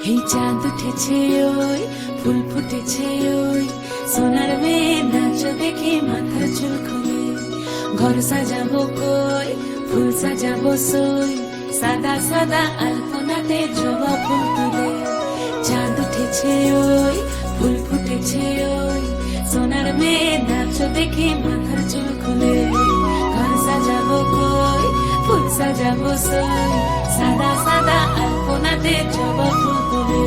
এই চাঁদ উঠেছে ওই ফুল ফুটেছে ওই সোনার মেয়ে নাচ দেখে মাথার চুল খুলে ঘর সাজাবো কই ফুল সাজাবো সই সাদা সাদা আলপনাতে জবা ফুল তুলে চাঁদ উঠেছে ওই ফুল ফুটেছে ওই সোনার মেয়ে নাচ দেখে মাথার চুল খুলে ঘর সাজাবো কই ফুল সাজাবো সই সাদা সাদা আলপনাতে জবা ফুল তুলে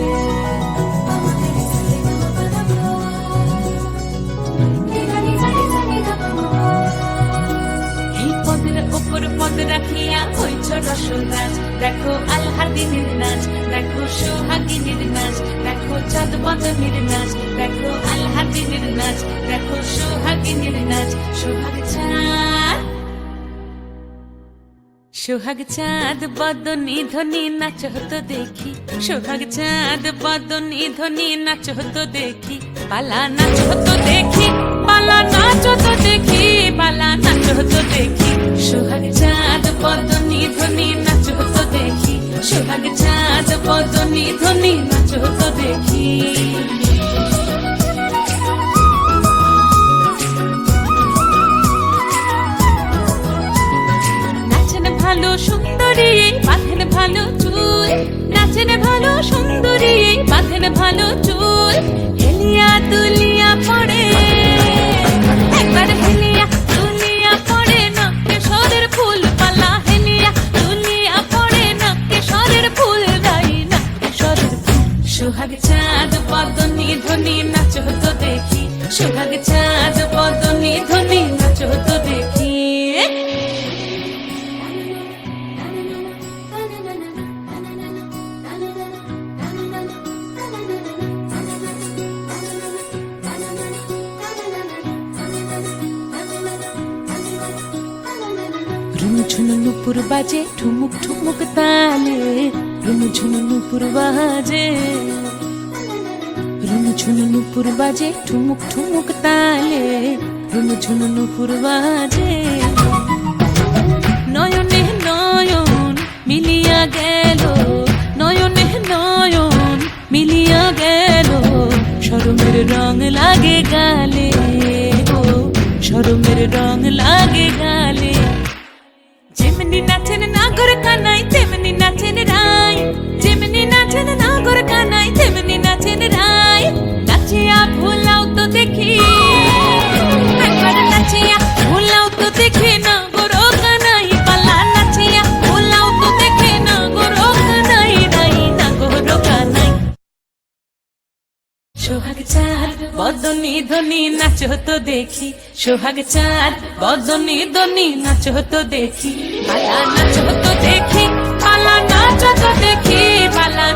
উপর পদ রাখিয়া হইছ রসরাজ দেখো আল্লাহর দিনের নাচ দেখো সোহাগিনীর নাচ দেখো চাঁদ বদনের নাচ দেখো আল্লাহর দিনের নাচ দেখো সোহাগিনীর নাচ সোহাগ চাঁদ বদনী ধ্বনি নাচ হতো দেখি সোহাগ চাঁদ বদনী ধ্বনি নাচ হতো দেখি পালা নাচ হতো দেখি পালা নাচ হতো দেখি পালা নাচ হতো দেখি সোহাগ চাঁদ বদনী ধ্বনি নাচ হতো দেখি সোহাগ চাঁদ বদনী ধ্বনি নাচ হতো দেখি ভালো সুন্দরী বাঁধেন ভালো চুল নাচেন ভালো সুন্দরী বাঁধেন ভালো চুল হেলিয়া দুলিয়া পড়ে একবার হেলিয়া দুলিয়া পড়ে নাকে সরের ফুল পালা হেলিয়া দুলিয়া পড়ে নাকে সরের ফুল গাই নাকে সরের ফুল সোহাগ চাঁদ বদনী ধ্বনি নাচ হতো দেখি সোহাগ চাঁদ বদনী ধ্বনি নাচ হতো দেখি ঝুনু নুপুর বাজে ঠুমুক ঠুমুক তালে রুনু ঝুনু নুপুর বাজে রুনু ঝুনু নুপুর বাজে ঠুমুক ঠুমুক তালে রুনু ঝুনু নুপুর বাজে নয়নে নয়ন মিলিয়া গেল নয়নে নয়ন মিলিয়া গেল শরমের রং লাগে গালে ও শরমের রং লাগে গালে যেমনি নাচেন নাগর কানাই তেমনি নাচেন রাই যেমনি নাচেন নাগর কানাই তেমনি নাচেন রাই নাচিয়া ভুলাও তো দেখি একবার নাচিয়া ভুলাও তো দেখি নাগর কানাই পালা নাচিয়া ভুলাও তো দেখি নাগর কানাই রাই নাগর কানাই সোহাগ চাঁদ বদনী ধ্বনি নাচ হতো দেখি সোহাগ চাঁদ বদনী ধ্বনি নাচ হতো দেখি পালা নাচ হতো দেখি পালা নাচ হতো দেখি পালা